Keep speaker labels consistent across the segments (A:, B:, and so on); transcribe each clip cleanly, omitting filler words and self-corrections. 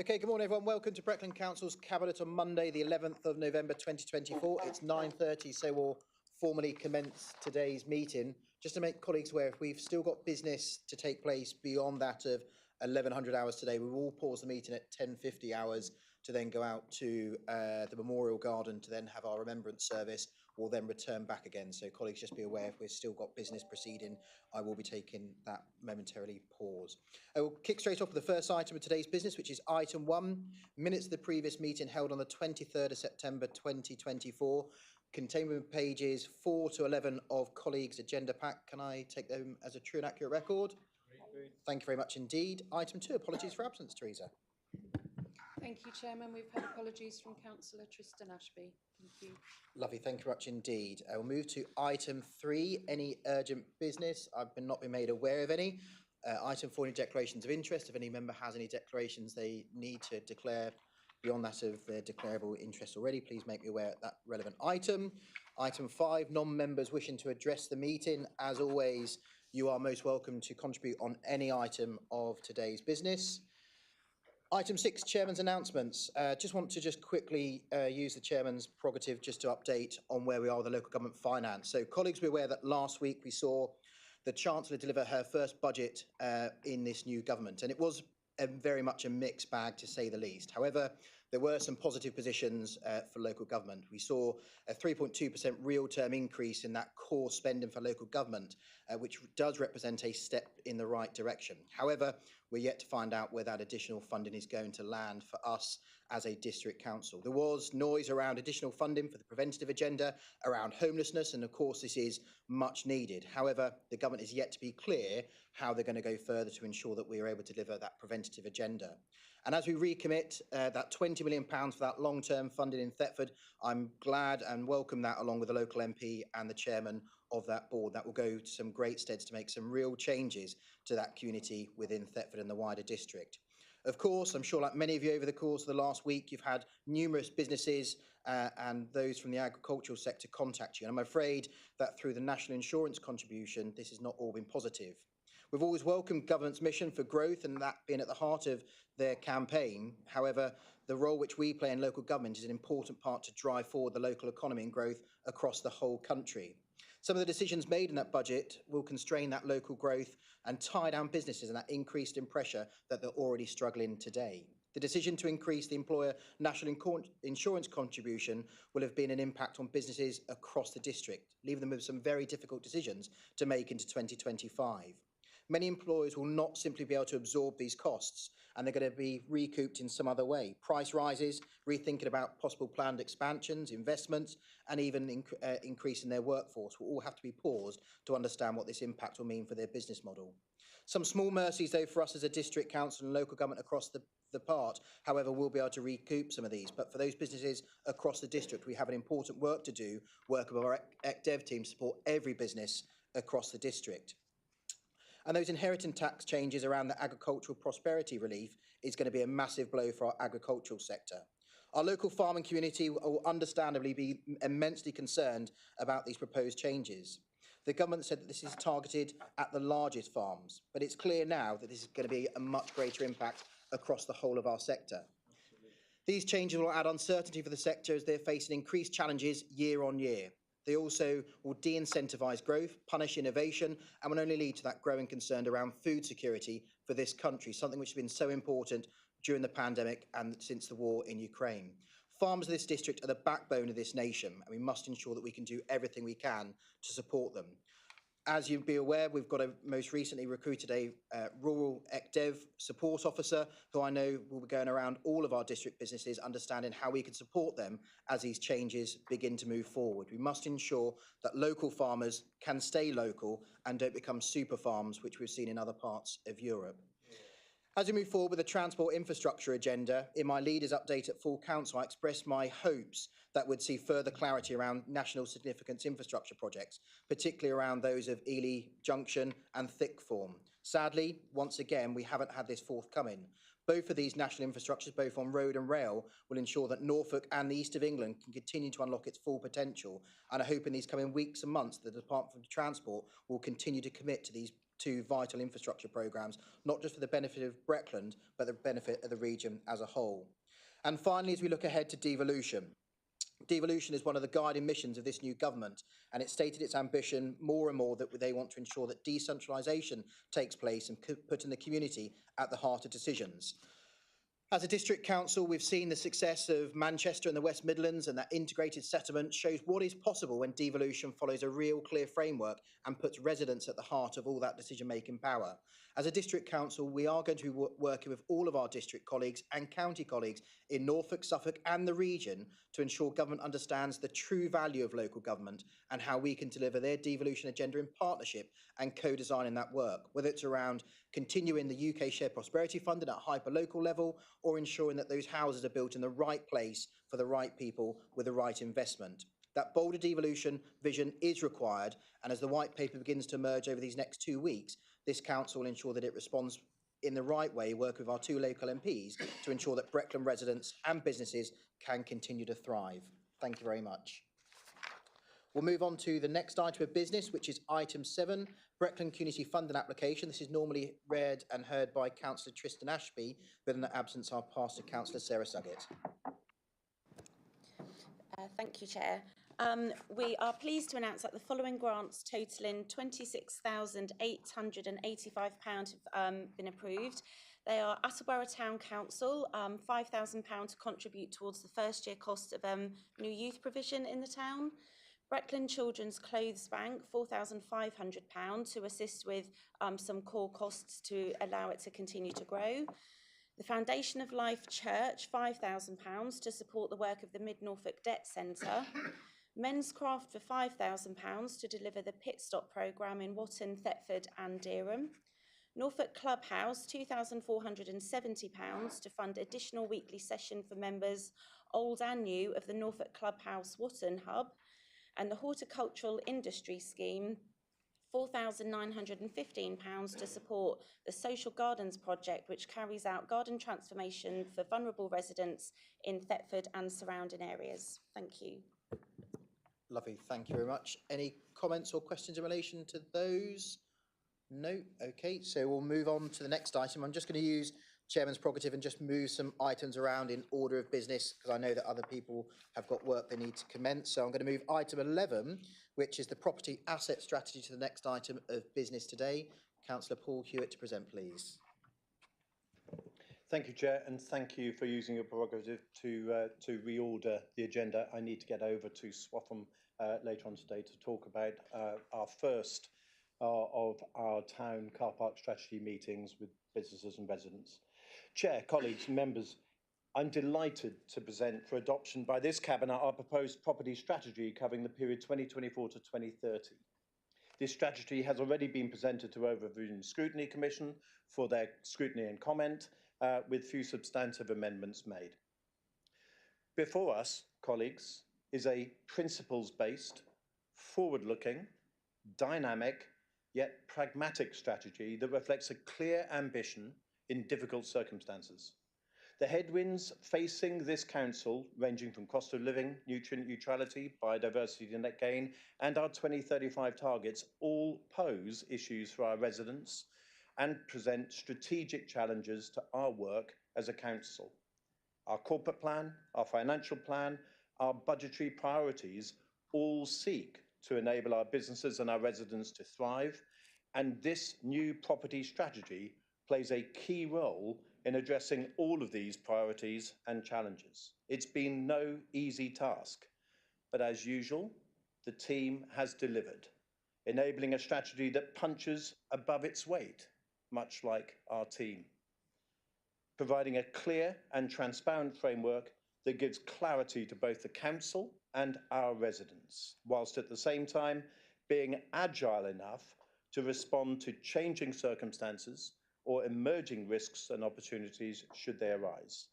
A: Okay, good morning everyone. Welcome to Breckland Council's Cabinet on Monday, the 11th of November 2024. It's 9:30, so we'll formally commence today's meeting. Just to make colleagues aware, if we've still got business to take place beyond that of 1100 hours today, we will pause the meeting at 10:50 hours to then go out to the Memorial Garden to then have our remembrance service. We'll then return back again. So colleagues, just be aware if we've still got business proceeding, I will be taking that momentarily pause. I will kick straight off with the first item of today's business, which is item 1, minutes of the previous meeting held on the 23rd of September 2024, containing pages 4 to 11 of colleagues' agenda pack. Can I take them as a true and accurate record? Thank you very much indeed. Item 2, apologies for absence, Teresa.
B: Thank you, Chairman. We've had apologies from Councillor Tristan Ashby. Thank you.
A: Lovely, thank you very much indeed. I will move to item 3, any urgent business. I've not been made aware of any. Item 4, any declarations of interest. If any member has any declarations they need to declare beyond that of their declarable interest already, please make me aware at that relevant item. Item 5, non-members wishing to address the meeting. As always, you are most welcome to contribute on any item of today's business. Item 6, Chairman's announcements. Just want to quickly use the Chairman's prerogative just to update on where we are with the local government finance. So colleagues, be aware that last week we saw the Chancellor deliver her first budget in this new government, and it was very much a mixed bag to say the least. However, there were some positive positions for local government. We saw a 3.2% real term increase in that core spending for local government, which does represent a step in the right direction. However, we're yet to find out where that additional funding is going to land for us as a district council. There was noise around additional funding for the preventative agenda, around homelessness, and of course this is much needed. However, the government is yet to be clear how they're going to go further to ensure that we are able to deliver that preventative agenda. And as we recommit that £20 million for that long-term funding in Thetford, I'm glad and welcome that along with the local MP and the chairman of that board. That will go to some great steads to make some real changes to that community within Thetford and the wider district. Of course, I'm sure like many of you over the course of the last week, you've had numerous businesses and those from the agricultural sector contact you. And I'm afraid that through the national insurance contribution, this has not all been positive. We've always welcomed government's mission for growth and that being at the heart of their campaign. However, the role which we play in local government is an important part to drive forward the local economy and growth across the whole country. Some of the decisions made in that budget will constrain that local growth and tie down businesses and that increased in pressure that they're already struggling today. The decision to increase the employer national insurance contribution will have been an impact on businesses across the district, leaving them with some very difficult decisions to make into 2025. Many employers will not simply be able to absorb these costs and they're going to be recouped in some other way. Price rises, rethinking about possible planned expansions, investments, and even increasing their workforce will all have to be paused to understand what this impact will mean for their business model. Some small mercies, though, for us as a district council and local government across the part, however, we'll be able to recoup some of these. But for those businesses across the district, we have an important work to do, work with our ECDEV team to support every business across the district. And those inheritance tax changes around the agricultural prosperity relief is going to be a massive blow for our agricultural sector. Our local farming community will understandably be immensely concerned about these proposed changes. The government said that this is targeted at the largest farms, but it's clear now that this is going to be a much greater impact across the whole of our sector. These changes will add uncertainty for the sector as they're facing increased challenges year on year. They also will de-incentivise growth, punish innovation, and will only lead to that growing concern around food security for this country, something which has been so important during the pandemic and since the war in Ukraine. Farmers of this district are the backbone of this nation, and we must ensure that we can do everything we can to support them. As you'll be aware, we've got most recently recruited a rural ECDEV support officer who I know will be going around all of our district businesses, understanding how we can support them as these changes begin to move forward. We must ensure that local farmers can stay local and don't become super farms, which we've seen in other parts of Europe. As we move forward with the transport infrastructure agenda, in my leaders' update at full council, I expressed my hopes that would see further clarity around national significance infrastructure projects, particularly around those of Ely Junction and Thickthorn. Sadly, once again, we haven't had this forthcoming. Both of these national infrastructures, both on road and rail, will ensure that Norfolk and the east of England can continue to unlock its full potential. And I hope in these coming weeks and months, the Department for Transport will continue to commit to these two vital infrastructure programmes, not just for the benefit of Breckland, but the benefit of the region as a whole. And finally, as we look ahead to devolution, devolution is one of the guiding missions of this new government, and it's stated its ambition more and more that they want to ensure that decentralisation takes place and putting the community at the heart of decisions. As a district council, we've seen the success of Manchester and the West Midlands, and that integrated settlement shows what is possible when devolution follows a real clear framework and puts residents at the heart of all that decision-making power. As a district council, we are going to be working with all of our district colleagues and county colleagues in Norfolk, Suffolk and the region to ensure government understands the true value of local government and how we can deliver their devolution agenda in partnership and co-designing that work, whether it's around continuing the UK Shared Prosperity Fund at a hyper-local level or ensuring that those houses are built in the right place for the right people with the right investment. That bolder devolution vision is required, and as the white paper begins to emerge over these next 2 weeks, this council will ensure that it responds in the right way, work with our two local MPs to ensure that Breckland residents and businesses can continue to thrive. Thank you very much. We'll move on to the next item of business, which is item 7, Breckland Community Funding Application. This is normally read and heard by Councillor Tristan Ashby, but in the absence, I'll pass to Councillor Sarah Suggett.
C: Thank you, Chair. We are pleased to announce that the following grants totalling £26,885 have been approved. They are Attleborough Town Council, £5,000 to contribute towards the first year cost of new youth provision in the town. Breckland Children's Clothes Bank, £4,500 to assist with some core costs to allow it to continue to grow. The Foundation of Life Church, £5,000 to support the work of the Mid-Norfolk Debt Centre. Men's Craft for £5,000 to deliver the Pit Stop programme in Watton, Thetford and Dereham. Norfolk Clubhouse, £2,470 to fund additional weekly session for members, old and new, of the Norfolk Clubhouse Watton Hub. And the Horticultural Industry Scheme, £4,915 to support the Social Gardens project, which carries out garden transformation for vulnerable residents in Thetford and surrounding areas. Thank you.
A: Lovely, thank you very much. Any comments or questions in relation to those? No? Okay, so we'll move on to the next item. I'm just going to use Chairman's prerogative and just move some items around in order of business because I know that other people have got work they need to commence. So I'm going to move item 11, which is the property asset strategy, to the next item of business today. Councillor Paul Hewitt to present, please.
D: Thank you, Chair, and thank you for using your prerogative to reorder the agenda. I need to get over to Swaffham later on today to talk about our first of our town car park strategy meetings with businesses and residents. Chair, colleagues and members, I'm delighted to present for adoption by this Cabinet our proposed property strategy covering the period 2024 to 2030. This strategy has already been presented to Overview and Scrutiny Commission for their scrutiny and comment, with few substantive amendments made. Before us, colleagues, is a principles-based, forward-looking, dynamic, yet pragmatic strategy that reflects a clear ambition in difficult circumstances. The headwinds facing this council, ranging from cost of living, nutrient neutrality, biodiversity net gain, and our 2035 targets, all pose issues for our residents and present strategic challenges to our work as a council. Our corporate plan, our financial plan, our budgetary priorities all seek to enable our businesses and our residents to thrive, and this new property strategy plays a key role in addressing all of these priorities and challenges. It's been no easy task, but as usual, the team has delivered, enabling a strategy that punches above its weight, much like our team, providing a clear and transparent framework that gives clarity to both the council and our residents, whilst at the same time being agile enough to respond to changing circumstances or emerging risks and opportunities should they arise.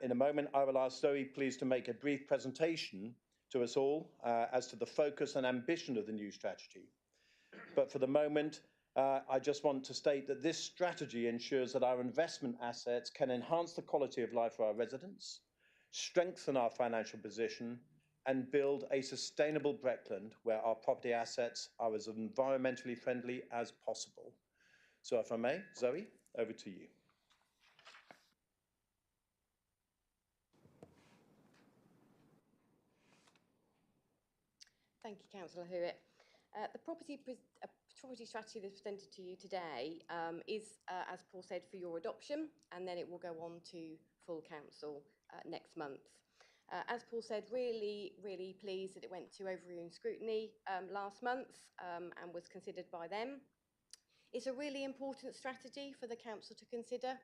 D: In a moment, I will ask Zoe please to make a brief presentation to us all as to the focus and ambition of the new strategy. But for the moment, I just want to state that this strategy ensures that our investment assets can enhance the quality of life for our residents, strengthen our financial position, and build a sustainable Breckland where our property assets are as environmentally friendly as possible. So if I may, Zoe, over to you.
E: Thank you, Councillor Hewitt. The property strategy that's presented to you today is, as Paul said, for your adoption, and then it will go on to full council next month. As Paul said, really pleased that it went to overruling scrutiny last month and was considered by them. It's a really important strategy for the council to consider.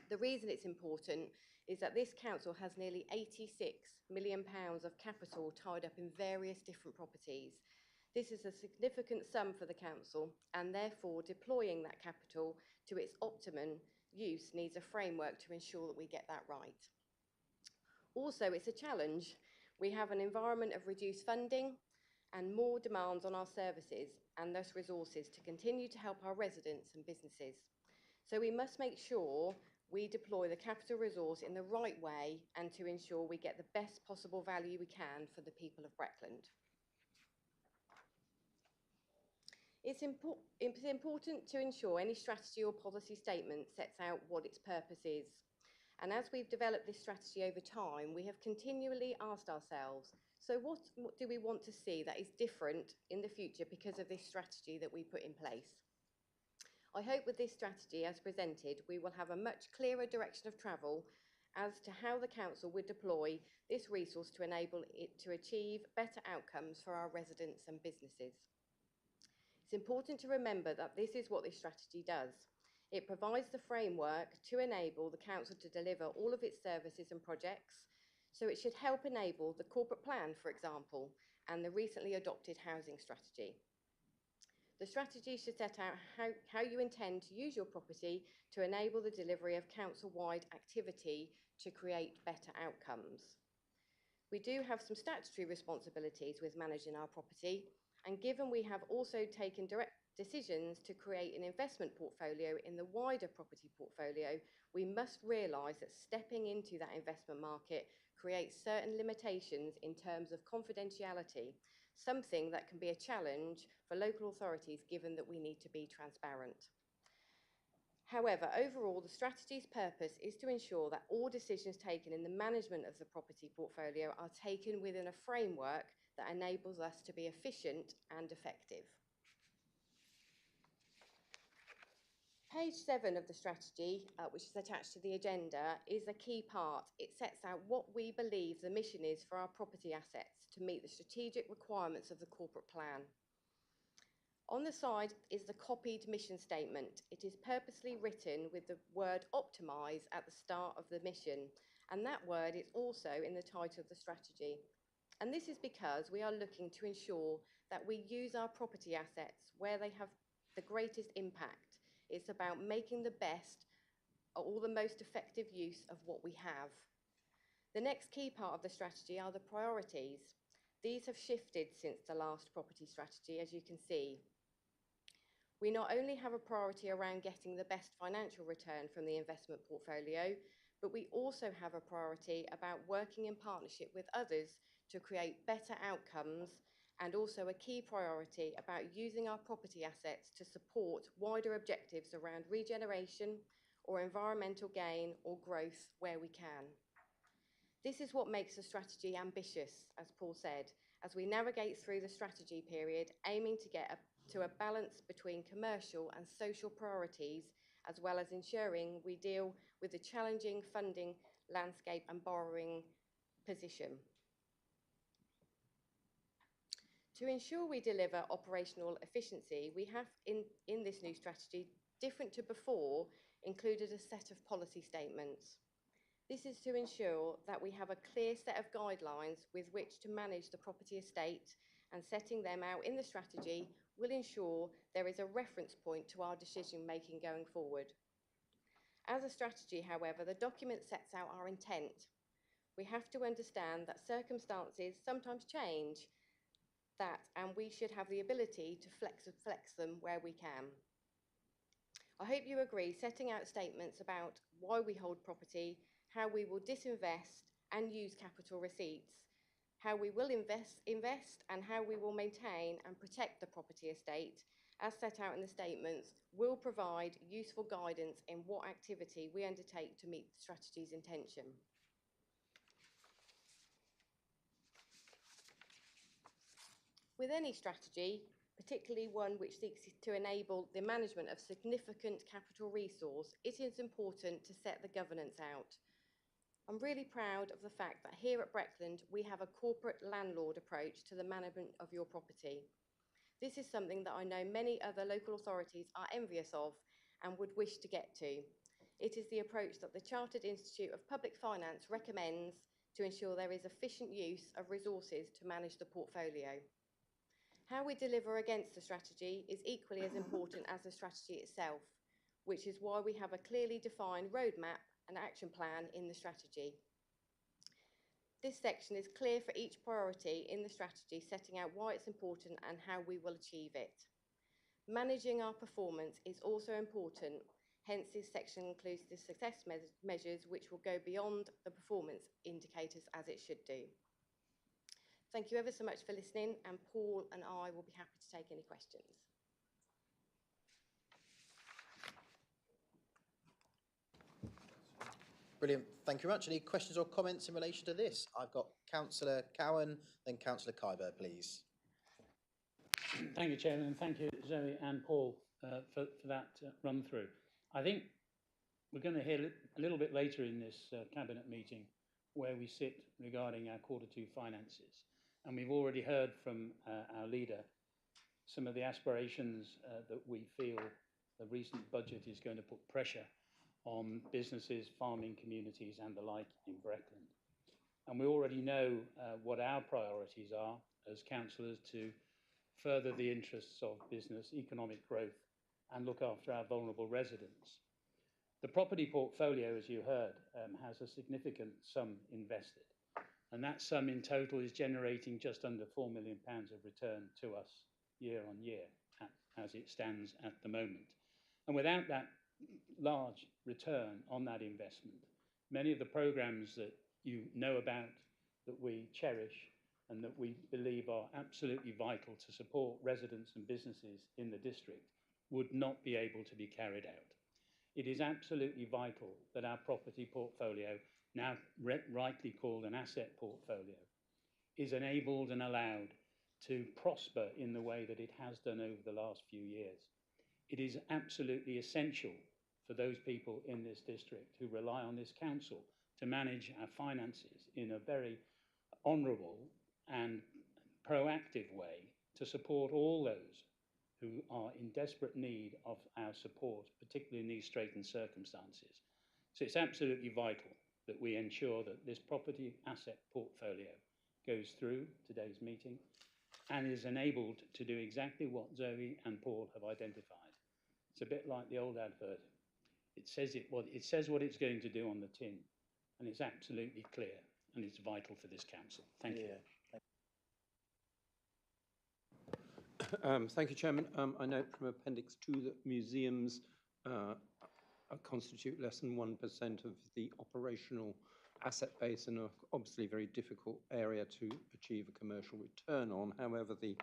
E: The reason it's important is that this council has nearly £86 million of capital tied up in various different properties. This is a significant sum for the council, and therefore deploying that capital to its optimum use needs a framework to ensure that we get that right. Also, it's a challenge. We have an environment of reduced funding and more demands on our services and thus resources to continue to help our residents and businesses. So we must make sure we deploy the capital resource in the right way and to ensure we get the best possible value we can for the people of Breckland. It's important to ensure any strategy or policy statement sets out what its purpose is. And as we've developed this strategy over time, we have continually asked ourselves, so what do we want to see that is different in the future because of this strategy that we put in place? I hope with this strategy as presented, we will have a much clearer direction of travel as to how the council would deploy this resource to enable it to achieve better outcomes for our residents and businesses. It's important to remember that this is what this strategy does. It provides the framework to enable the council to deliver all of its services and projects. So it should help enable the corporate plan, for example, and the recently adopted housing strategy. The strategy should set out how you intend to use your property to enable the delivery of council-wide activity to create better outcomes. We do have some statutory responsibilities with managing our property, and given we have also taken direct decisions to create an investment portfolio in the wider property portfolio, we must realise that stepping into that investment market creates certain limitations in terms of confidentiality, something that can be a challenge for local authorities given that we need to be transparent. However, overall, the strategy's purpose is to ensure that all decisions taken in the management of the property portfolio are taken within a framework that enables us to be efficient and effective. Page 7 of the strategy, which is attached to the agenda, is a key part. It sets out what we believe the mission is for our property assets to meet the strategic requirements of the corporate plan. On the side is the copied mission statement. It is purposely written with the word optimise at the start of the mission, and that word is also in the title of the strategy. And this is because we are looking to ensure that we use our property assets where they have the greatest impact. It's about making the best or the most effective use of what we have. The next key part of the strategy are the priorities. These have shifted since the last property strategy, as you can see. We not only have a priority around getting the best financial return from the investment portfolio, but we also have a priority about working in partnership with others to create better outcomes, and also a key priority about using our property assets to support wider objectives around regeneration or environmental gain or growth where we can. This is what makes the strategy ambitious, as Paul said, as we navigate through the strategy period, aiming to get to a balance between commercial and social priorities, as well as ensuring we deal with the challenging funding landscape and borrowing position. To ensure we deliver operational efficiency, we have in this new strategy, different to before, included a set of policy statements. This is to ensure that we have a clear set of guidelines with which to manage the property estate, and setting them out in the strategy will ensure there is a reference point to our decision making going forward. As a strategy, however, the document sets out our intent. We have to understand that circumstances sometimes change, and we should have the ability to flex them where we can. I hope you agree, setting out statements about why we hold property, how we will disinvest and use capital receipts, how we will invest and how we will maintain and protect the property estate, as set out in the statements, will provide useful guidance in what activity we undertake to meet the strategy's intention. With any strategy, particularly one which seeks to enable the management of significant capital resource, it is important to set the governance out. I'm really proud of the fact that here at Breckland, we have a corporate landlord approach to the management of your property. This is something that I know many other local authorities are envious of and would wish to get to. It is the approach that the Chartered Institute of Public Finance recommends to ensure there is efficient use of resources to manage the portfolio. How we deliver against the strategy is equally as important as the strategy itself, which is why we have a clearly defined roadmap and action plan in the strategy. This section is clear for each priority in the strategy, setting out why it's important and how we will achieve it. Managing our performance is also important, hence this section includes the success measures which will go beyond the performance indicators as it should do. Thank you ever so much for listening, and Paul and I will be happy to take any questions.
A: Brilliant. Thank you very much. Any questions or comments in relation to this? I've got Councillor Cowan, then Councillor Kyber, please.
F: Thank you, Chairman, and thank you, Zoe and Paul, for that run through. I think we're going to hear a little bit later in this Cabinet meeting where we sit regarding our Q2 finances. And we've already heard from our leader some of the aspirations that we feel the recent budget is going to put pressure on businesses, farming communities and the like in Breckland. And we already know what our priorities are as councillors to further the interests of business, economic growth and look after our vulnerable residents. The property portfolio, as you heard, has a significant sum invested. And that sum in total is generating just under £4 million of return to us year on year, as it stands at the moment. And without that large return on that investment, many of the programmes that you know about, that we cherish and that we believe are absolutely vital to support residents and businesses in the district would not be able to be carried out. It is absolutely vital that our property portfolio, now rightly called an asset portfolio, is enabled and allowed to prosper in the way that it has done over the last few years. It is absolutely essential for those people in this district who rely on this council to manage our finances in a very honourable and proactive way to support all those who are in desperate need of our support, particularly in these straitened circumstances. So it's absolutely vital that we ensure that this property asset portfolio goes through today's meeting and is enabled to do exactly what Zoe and Paul have identified. It's a bit like the old advert. It says what it's going to do on the tin, and it's absolutely clear, and it's vital for this council. Thank you.
G: Thank you, Chairman. I note from Appendix 2 that museums constitute less than 1% of the operational asset base and are obviously a very difficult area to achieve a commercial return on. However, the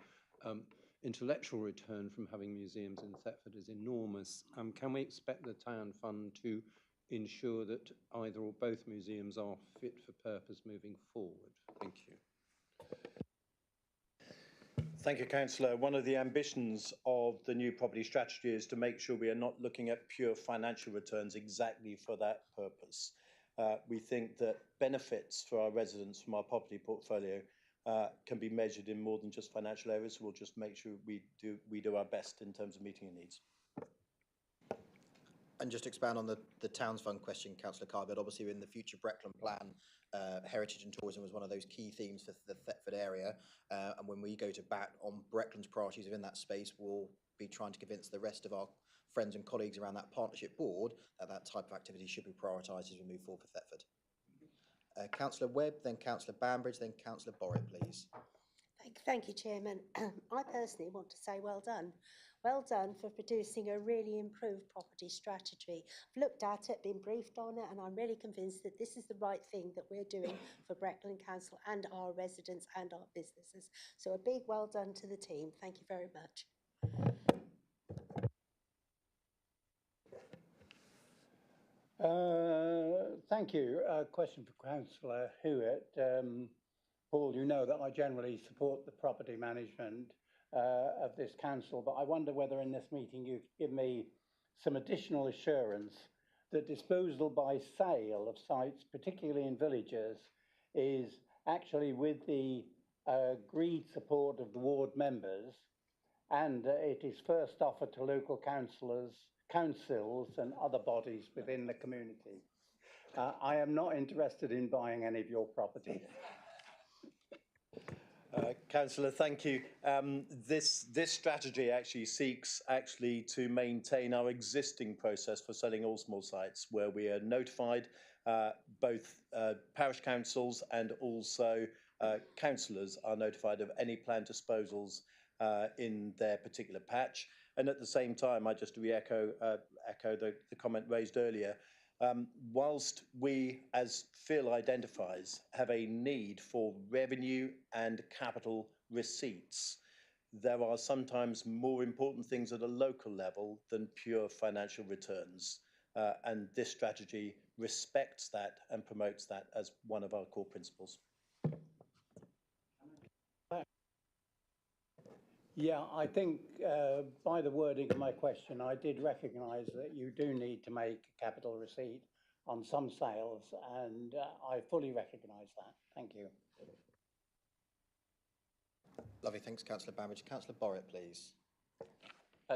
G: intellectual return from having museums in Thetford is enormous. Can we expect the town fund to ensure that either or both museums are fit for purpose moving forward? Thank you.
D: Thank you, Councillor. One of the ambitions of the new property strategy is to make sure we are not looking at pure financial returns exactly for that purpose. We think that benefits for our residents from our property portfolio can be measured in more than just financial areas. So we'll just make sure we do our best in terms of meeting your needs.
A: And just to expand on the Towns Fund question, Councillor Carr, obviously in the future Breckland plan, heritage and tourism was one of those key themes for the Thetford area. And when we go to bat on Breckland's priorities within that space, we'll be trying to convince the rest of our friends and colleagues around that partnership board that that type of activity should be prioritised as we move forward for Thetford. Councillor Webb, then Councillor Bambridge, then Councillor Borrett, please.
H: Thank you, Chairman. I personally want to say well done. Well done for producing a really improved property strategy. I've looked at it, been briefed on it, and I'm really convinced that this is the right thing that we're doing for Breckland Council and our residents and our businesses. So a big well done to the team. Thank you very much.
F: Thank you. Question for Councillor Hewitt. Paul, you know that I generally support the property management of this council, but I wonder whether in this meeting you could give me some additional assurance that disposal by sale of sites, particularly in villages, is actually with the agreed support of the ward members, and it is first offered to local councils and other bodies within the community. I am not interested in buying any of your properties.
D: Councillor, thank you. This strategy actually seeks to maintain our existing process for selling all small sites, where we are notified both parish councils and also councillors are notified of any planned disposals in their particular patch. And at the same time, I just echo the comment raised earlier. Whilst we, as Phil identifies, have a need for revenue and capital receipts, there are sometimes more important things at a local level than pure financial returns. And this strategy respects that and promotes that as one of our core principles.
F: Yeah, I think by the wording of my question, I did recognise that you do need to make a capital receipt on some sales, and I fully recognise that. Thank you.
A: Lovely, thanks, Councillor Babbage. Councillor Borrett, please.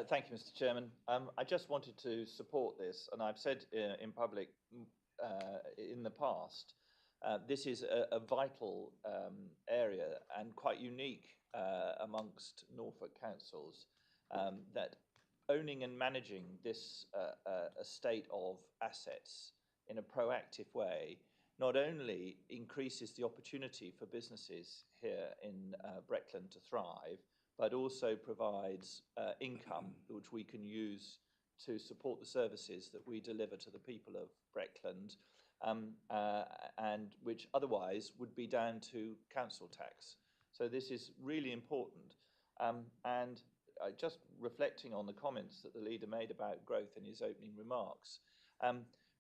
I: Thank you, Mr. Chairman. I just wanted to support this, and I've said in public in the past, this is a vital area and quite unique amongst Norfolk councils, that owning and managing this estate of assets in a proactive way not only increases the opportunity for businesses here in Breckland to thrive, but also provides income which we can use to support the services that we deliver to the people of Breckland, and which otherwise would be down to council tax. So this is really important. And just reflecting on the comments that the leader made about growth in his opening remarks,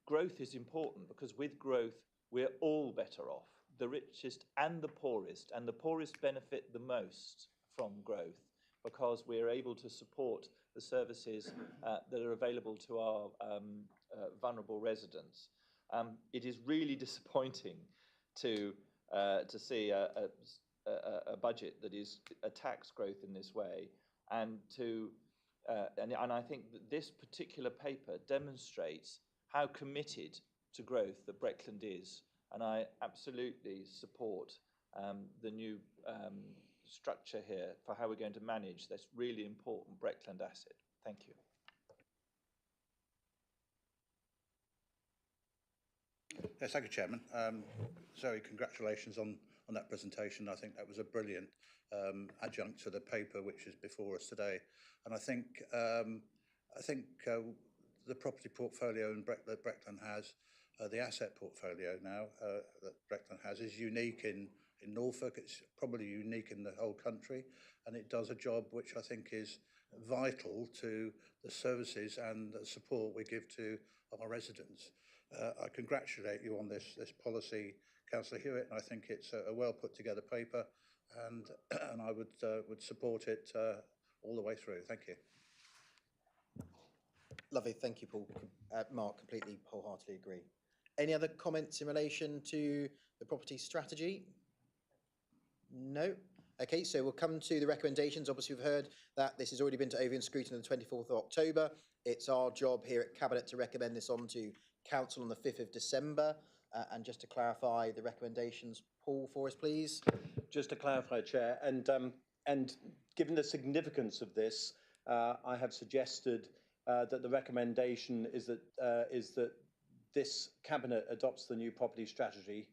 I: growth is important because with growth, we're all better off, the richest and the poorest benefit the most from growth because we're able to support the services that are available to our vulnerable residents. It is really disappointing to see a budget that is a tax growth in this way, and I think that this particular paper demonstrates how committed to growth that Breckland is, and I absolutely support the new structure here for how we're going to manage this really important Breckland asset. Thank you.
J: Yes, thank you, Chairman. Zoe, congratulations on that presentation. I think that was a brilliant adjunct to the paper which is before us today. And I think the property portfolio that Breckland has, the asset portfolio now that Breckland has, is unique in Norfolk. It's probably unique in the whole country, and it does a job which I think is vital to the services and the support we give to our residents. I congratulate you on this policy, Councillor Hewitt, and I think it's a well put together paper, and I would support it all the way through. Thank you.
A: Lovely, thank you, Paul. Mark, completely wholeheartedly agree. Any other comments in relation to the property strategy? No? Okay, so we'll come to the recommendations. Obviously, we've heard that this has already been to Ovian scrutiny on the 24th of October. It's our job here at Cabinet to recommend this on to Council on the 5th of December. And just to clarify the recommendations, Paul, for us, please.
D: Just to clarify, Chair, and given the significance of this, I have suggested that the recommendation is that this Cabinet adopts the new property strategy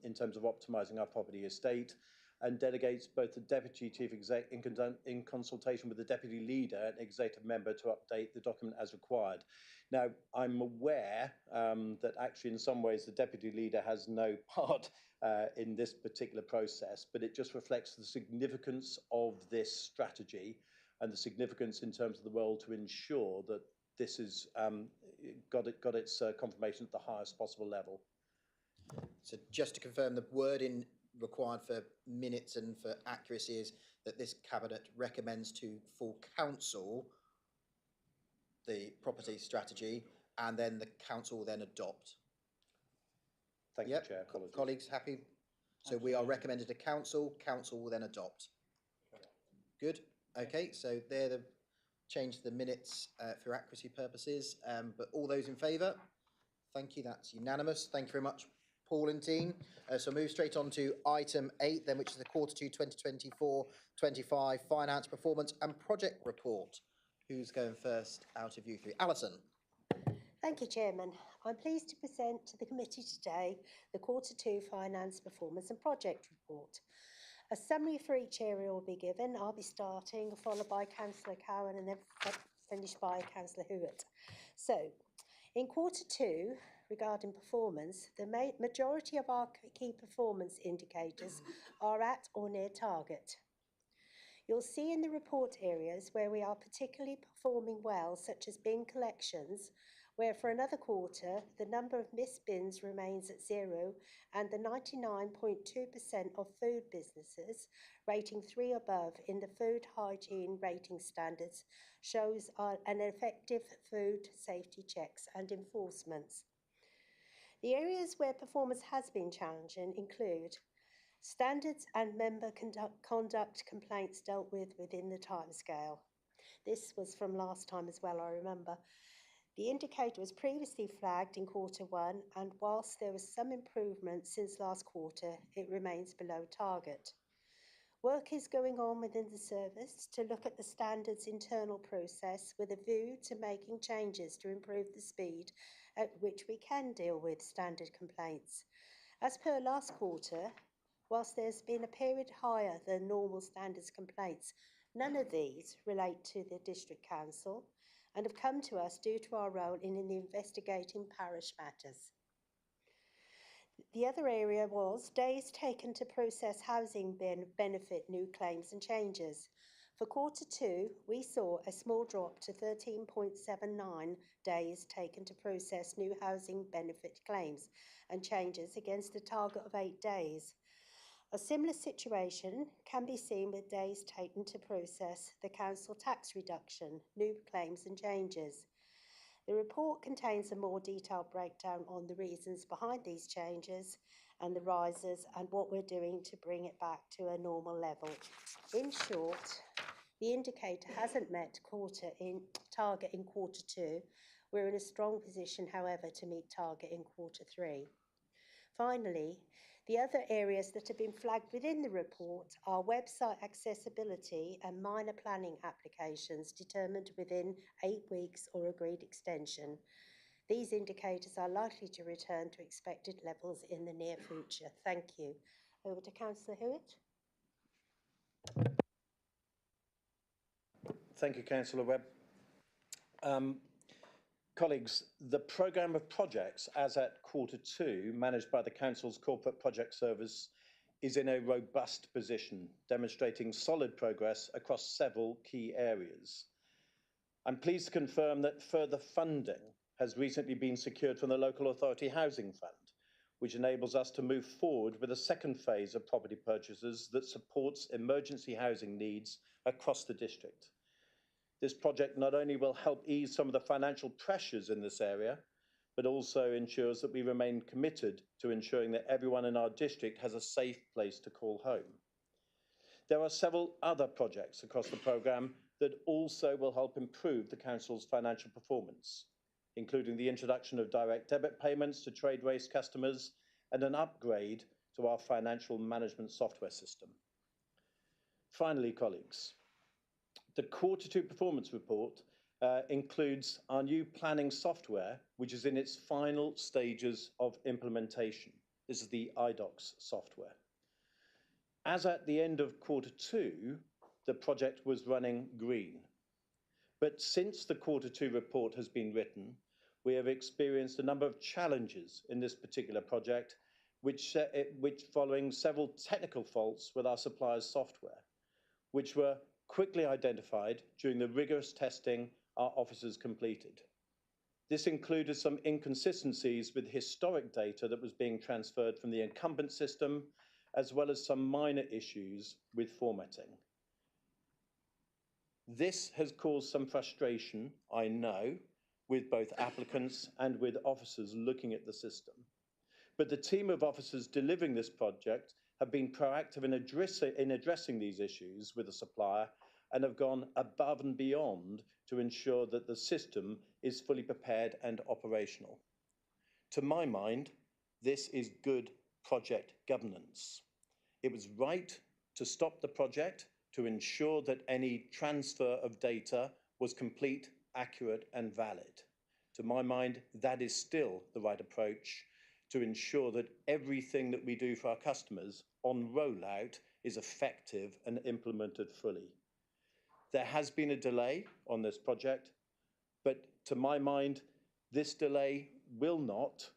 D: in terms of optimising our property estate, and delegates both the Deputy Chief Exec in consultation with the Deputy Leader and Executive Member to update the document as required. Now, I'm aware that actually in some ways the Deputy Leader has no part in this particular process, but it just reflects the significance of this strategy and the significance in terms of the role to ensure that this is got its confirmation at the highest possible level.
A: So just to confirm, the wording required for minutes and for accuracy is that this cabinet recommends to full council the property strategy, and then the council will then adopt.
D: Thank you, Chair. Apologies.
A: Colleagues, happy? So we are recommended to council, council will then adopt. Good. Okay, so they're the change the minutes for accuracy purposes. But all those in favour? Thank you, that's unanimous. Thank you very much, Paul and team. So move straight on to item 8 then, which is the Q2 2024-25 Finance Performance and Project Report. Who's going first out of you three? Alison.
H: Thank you, Chairman. I'm pleased to present to the committee today the Q2 Finance Performance and Project Report. A summary for each area will be given. I'll be starting, followed by Councillor Cowan, and then finished by Councillor Hewitt. So, in Q2, regarding performance, the majority of our key performance indicators are at or near target. You'll see in the report areas where we are particularly performing well, such as bin collections, where for another quarter, the number of missed bins remains at 0, and the 99.2% of food businesses rating 3 above in the food hygiene rating standards shows an effective food safety checks and enforcements. The areas where performance has been challenging include standards and member conduct complaints dealt with within the timescale. This was from last time as well, I remember. The indicator was previously flagged in Q1, and whilst there was some improvement since last quarter, it remains below target. Work is going on within the service to look at the standards internal process with a view to making changes to improve the speed at which we can deal with standard complaints. As per last quarter, whilst there's been a period higher than normal standards complaints, none of these relate to the District Council and have come to us due to our role in investigating parish matters. The other area was days taken to process housing benefit new claims and changes. For Q2, we saw a small drop to 13.79 days taken to process new housing benefit claims and changes against a target of 8 days. A similar situation can be seen with days taken to process the council tax reduction, new claims and changes. The report contains a more detailed breakdown on the reasons behind these changes and the rises and what we're doing to bring it back to a normal level. In short, the indicator hasn't met target in Q2. We're in a strong position, however, to meet target in Q3. Finally, the other areas that have been flagged within the report are website accessibility and minor planning applications determined within 8 weeks or agreed extension. These indicators are likely to return to expected levels in the near future. Thank you. Over to Councillor Hewitt.
D: Thank you, Councillor Webb. Colleagues, the programme of projects as at Q2, managed by the Council's Corporate Project Service, is in a robust position, demonstrating solid progress across several key areas. I'm pleased to confirm that further funding has recently been secured from the Local Authority Housing Fund, which enables us to move forward with a second phase of property purchases that supports emergency housing needs across the district. This project not only will help ease some of the financial pressures in this area, but also ensures that we remain committed to ensuring that everyone in our district has a safe place to call home. There are several other projects across the programme that also will help improve the Council's financial performance, including the introduction of direct debit payments to trade waste customers and an upgrade to our financial management software system. Finally, colleagues, the Q2 performance report includes our new planning software, which is in its final stages of implementation. This is the iDocs software. As at the end of Q2, the project was running green. But since the Q2 report has been written, we have experienced a number of challenges in this particular project, which following several technical faults with our supplier's software, which were quickly identified during the rigorous testing our officers completed. This included some inconsistencies with historic data that was being transferred from the incumbent system, as well as some minor issues with formatting. This has caused some frustration, I know, with both applicants and with officers looking at the system. But the team of officers delivering this project have been proactive in addressing these issues with the supplier and have gone above and beyond to ensure that the system is fully prepared and operational. To my mind, this is good project governance. It was right to stop the project to ensure that any transfer of data was complete, accurate, and valid. To my mind, that is still the right approach to ensure that everything that we do for our customers on rollout is effective and implemented fully. There has been a delay on this project, but to my mind, this delay will not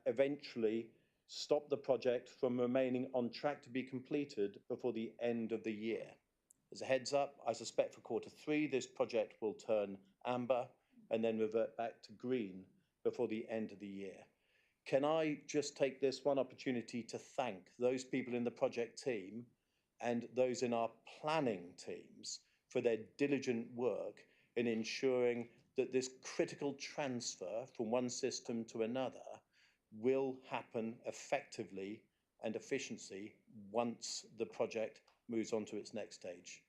D: eventually stop the project from remaining on track to be completed before the end of the year. As a heads up, I suspect for Q3, this project will turn amber and then revert back to green before the end of the year. Can I just take this one opportunity to thank those people in the project team and those in our planning teams for their diligent work in ensuring that this critical transfer from one system to another will happen effectively and efficiently once the project moves on to its next stage.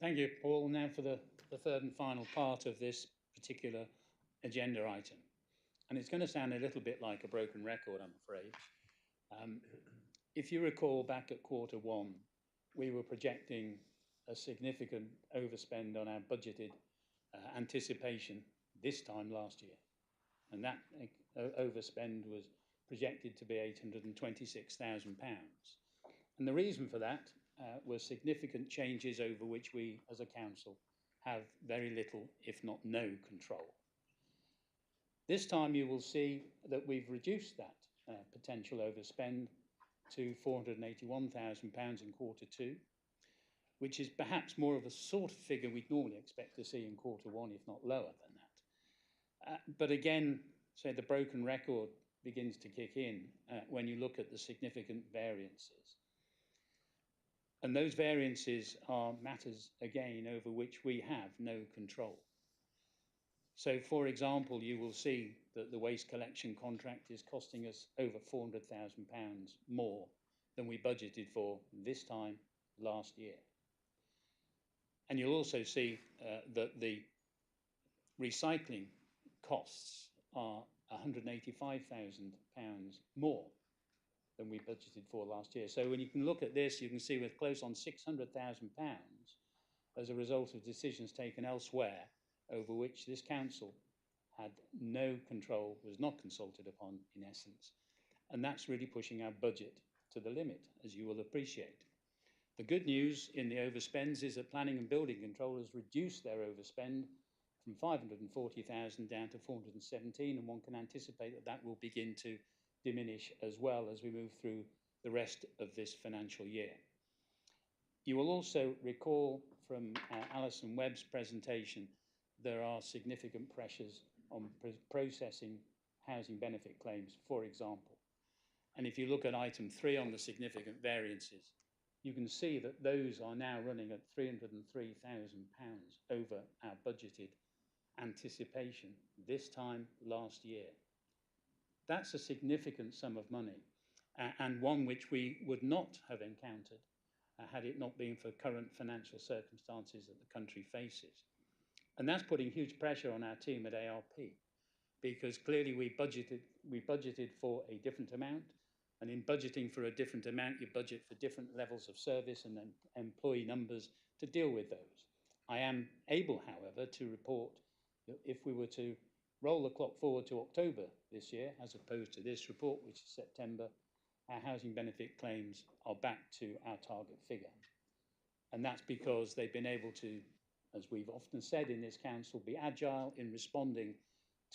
F: Thank you, Paul. Now for the third and final part of this particular agenda item. And it's going to sound a little bit like a broken record, I'm afraid. If you recall back at Q1, we were projecting a significant overspend on our budgeted anticipation this time last year. And that overspend was projected to be £826,000. And the reason for that were significant changes over which we as a council have very little, if not no, control. This time you will see that we've reduced that potential overspend to £481,000 in Q2, which is perhaps more of a sort of figure we'd normally expect to see in Q1, if not lower than that. But again, say the broken record begins to kick in when you look at the significant variances. And those variances are matters, again, over which we have no control. So, for example, you will see that the waste collection contract is costing us over £400,000 more than we budgeted for this time last year. And you'll also see that the recycling costs are £185,000 more than we budgeted for last year. So when you can look at this, you can see we're close on £600,000 as a result of decisions taken elsewhere over which this council had no control, was not consulted upon in essence. And that's really pushing our budget to the limit, as you will appreciate. The good news in the overspends is that Planning and Building Control has reduced their overspend from 540,000 down to 417, and one can anticipate that that will begin to diminish as well as we move through the rest of this financial year. You will also recall from Alison Webb's presentation, there are significant pressures on processing housing benefit claims, for example. And if you look at item 3 on the significant variances, you can see that those are now running at £303,000 over our budgeted anticipation this time last year. That's a significant sum of money and one which we would not have encountered had it not been for current financial circumstances that the country faces. And that's putting huge pressure on our team at ARP because clearly we budgeted for a different amount, and in budgeting for a different amount, you budget for different levels of service and then employee numbers to deal with those. I am able, however, to report that if we were to roll the clock forward to October this year, as opposed to this report, which is September, our housing benefit claims are back to our target figure. And that's because they've been able to, as we've often said in this council, be agile in responding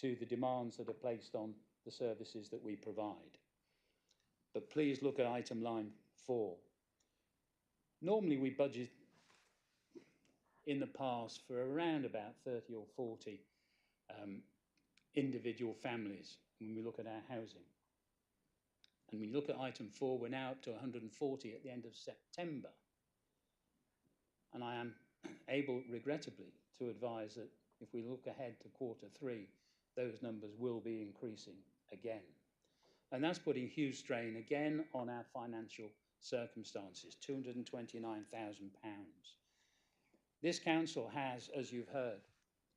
F: to the demands that are placed on the services that we provide. But please look at item line 4. Normally we budget in the past for around about 30 or 40 individual families when we look at our housing. And we look at item 4, we're now up to 140 at the end of September. And I am able, regrettably, to advise that if we look ahead to Q3, those numbers will be increasing again. And that's putting huge strain again on our financial circumstances, £229,000. This council has, as you've heard,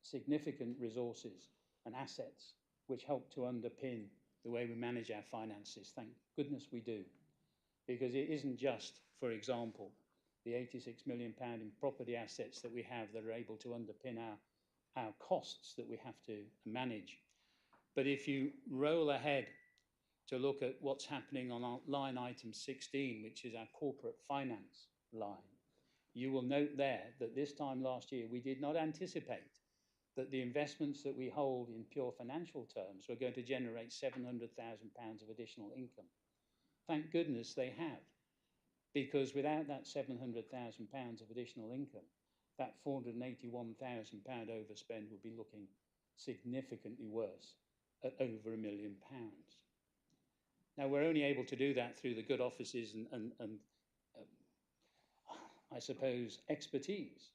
F: significant resources and assets which help to underpin the way we manage our finances. Thank goodness we do. Because it isn't just, for example, the £86 million in property assets that we have that are able to underpin our costs that we have to manage. But if you roll ahead to look at what's happening on our line item 16, which is our corporate finance line, you will note there that this time last year, we did not anticipate that the investments that we hold in pure financial terms were going to generate £700,000 of additional income. Thank goodness they have, because without that £700,000 of additional income, that £481,000 overspend would be looking significantly worse at over £1 million. Now, we're only able to do that through the good offices and I suppose, expertise.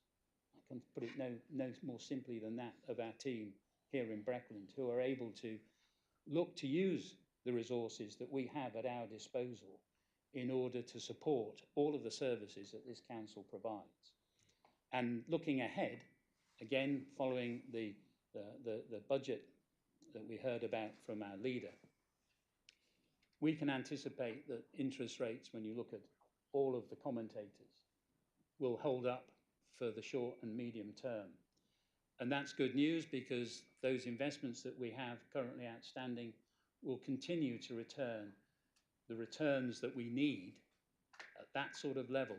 F: I can put it no more simply than that, of our team here in Breckland, who are able to look to use the resources that we have at our disposal in order to support all of the services that this council provides. And looking ahead, again, following the budget that we heard about from our leader, we can anticipate that interest rates, when you look at all of the commentators, will hold up for the short and medium term. And that's good news, because those investments that we have currently outstanding will continue to return the returns that we need at that sort of level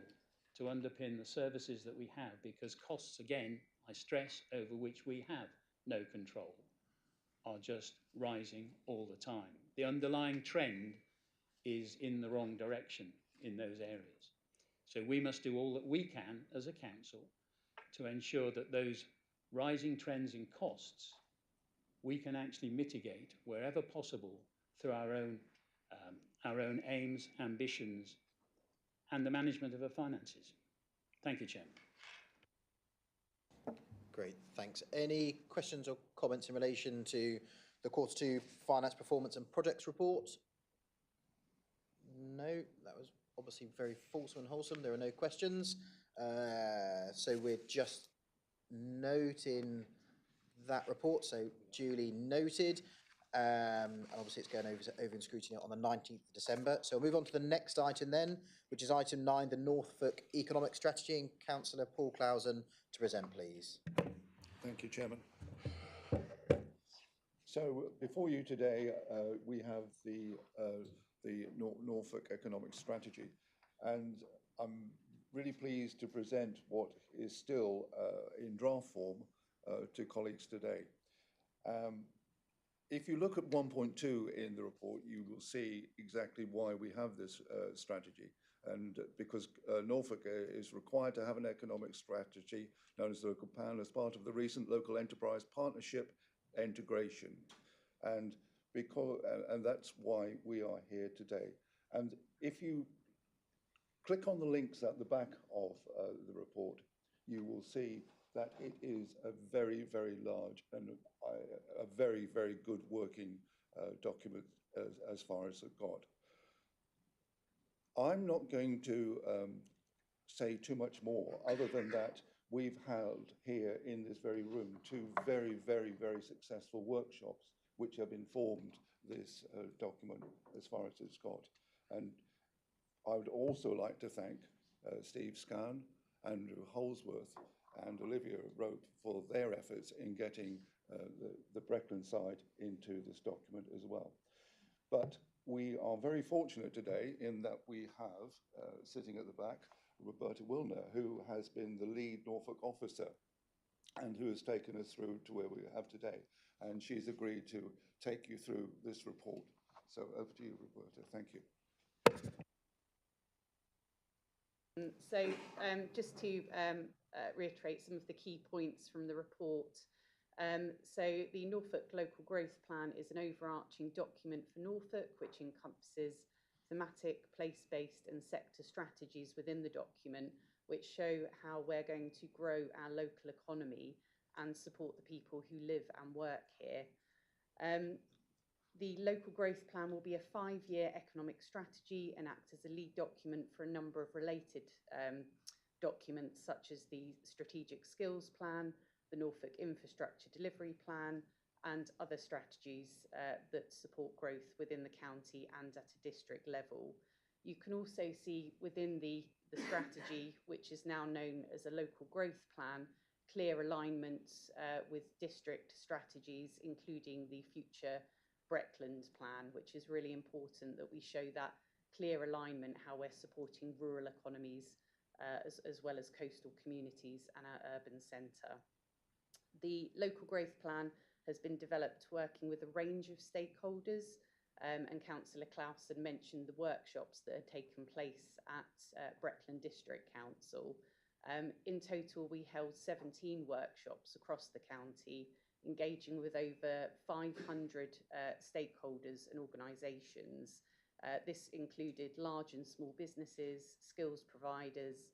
F: to underpin the services that we have, because costs, again, I stress, over which we have no control, are just rising all the time. The underlying trend is in the wrong direction in those areas. So we must do all that we can as a council to ensure that those rising trends in costs, we can actually mitigate wherever possible through our own aims, ambitions, and the management of our finances. Thank you, Chairman.
A: Great, thanks. Any questions or comments in relation to the Q2 finance performance and projects report? No, that was obviously very fulsome and wholesome. There are no questions. So we're just noting that report, so duly noted. Obviously it's going over in scrutiny on the 19th of December. So we'll move on to the next item then, which is item 9, the Norfolk Economic Strategy, and Councillor Paul Clausen to present, please.
K: Thank you, Chairman. So before you today, we have the Norfolk Economic Strategy, and I'm really pleased to present what is still in draft form to colleagues today. If you look at 1.2 in the report, you will see exactly why we have this strategy. And because Norfolk is required to have an economic strategy known as the local plan as part of the recent local enterprise partnership integration. And that's why we are here today. And if you click on the links at the back of the report, you will see that it is a very, very large and a very, very good working document as far as it got. I'm not going to say too much more other than that we've held here in this very room 2 very, very, very successful workshops which have informed this document as far as it's got. And I would also like to thank Steve Scan, Andrew Holsworth, and Olivia wrote for their efforts in getting the Breckland side into this document as well. But we are very fortunate today in that we have, sitting at the back, Roberta Wilner, who has been the lead Norfolk officer and who has taken us through to where we have today. And she's agreed to take you through this report. So over to you, Roberta. Thank you.
L: Just to reiterate some of the key points from the report. So the Norfolk Local Growth Plan is an overarching document for Norfolk, which encompasses thematic, place-based and sector strategies within the document, which show how we're going to grow our local economy and support the people who live and work here. The Local Growth Plan will be a 5-year economic strategy and act as a lead document for a number of related documents, such as the Strategic Skills Plan, the Norfolk Infrastructure Delivery Plan, and other strategies that support growth within the county and at a district level. You can also see within the strategy, which is now known as a Local Growth Plan, clear alignment with district strategies, including the future Breckland plan, which is really important that we show that clear alignment, how we're supporting rural economies as well as coastal communities and our urban centre. The Local Growth Plan has been developed working with a range of stakeholders, and Councillor Clausen mentioned the workshops that had taken place at Breckland District Council. In total, we held 17 workshops across the county, engaging with over 500 stakeholders and organisations. This included large and small businesses, skills providers,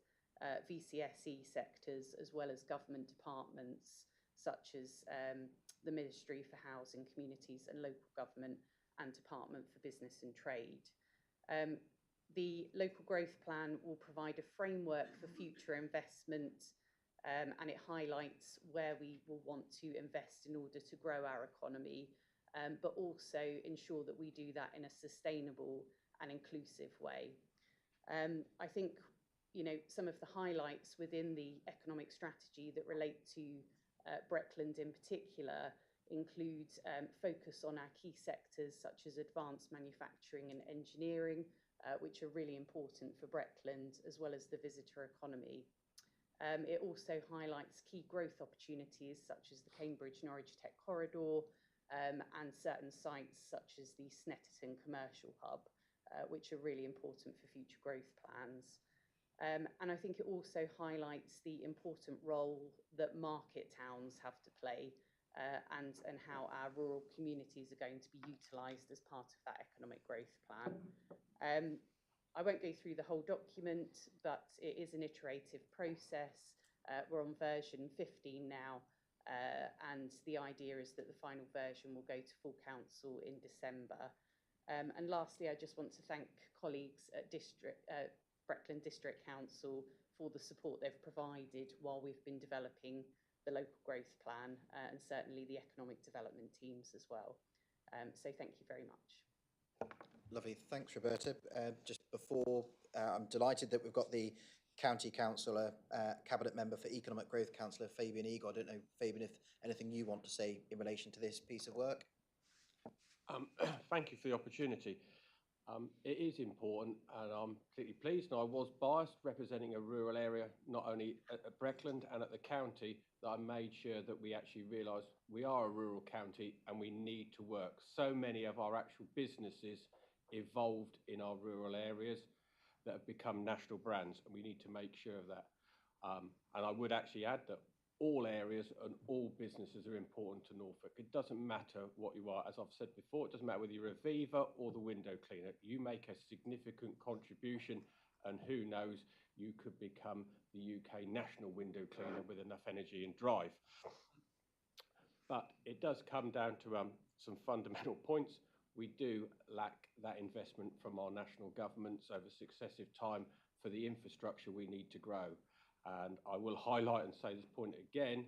L: VCSE sectors, as well as government departments, such as the Ministry for Housing, Communities and Local Government and Department for Business and Trade. The Local Growth Plan will provide a framework for future investment, and it highlights where we will want to invest in order to grow our economy, but also ensure that we do that in a sustainable and inclusive way. I think, some of the highlights within the economic strategy that relate to Breckland in particular include focus on our key sectors such as advanced manufacturing and engineering, which are really important for Breckland, as well as the visitor economy. It also highlights key growth opportunities such as the Cambridge-Norwich Tech Corridor and certain sites such as the Snetterton Commercial Hub, which are really important for future growth plans. And I think it also highlights the important role that market towns have to play and how our rural communities are going to be utilised as part of that economic growth plan. I won't go through the whole document, but it is an iterative process. We're on version 15 now, and the idea is that the final version will go to full council in December. And lastly, I just want to thank colleagues at Breckland District Council for the support they've provided while we've been developing the local growth plan, and certainly the economic development teams as well. So thank you very much.
A: Lovely, thanks Roberta. Just before, I'm delighted that we've got the County Councillor, Cabinet Member for Economic Growth, Councillor Fabian Eagle. I don't know, Fabian, if anything you want to say in relation to this piece of work?
G: Thank you for the opportunity. It is important, and I'm particularly pleased, and I was biased representing a rural area, not only at Breckland and at the county, that I made sure that we actually realise we are a rural county and we need to work. So many of our actual businesses evolved in our rural areas that have become national brands, and we need to make sure of that. And I would actually add that all areas and all businesses are important to Norfolk. It doesn't matter what you are. As I've said before, it doesn't matter whether you're a Viva or the window cleaner. You make a significant contribution, and who knows, you could become the UK national window cleaner with enough energy and drive. But it does come down to some fundamental points. We do lack that investment from our national governments over successive time for the infrastructure we need to grow. And I will highlight and say this point again,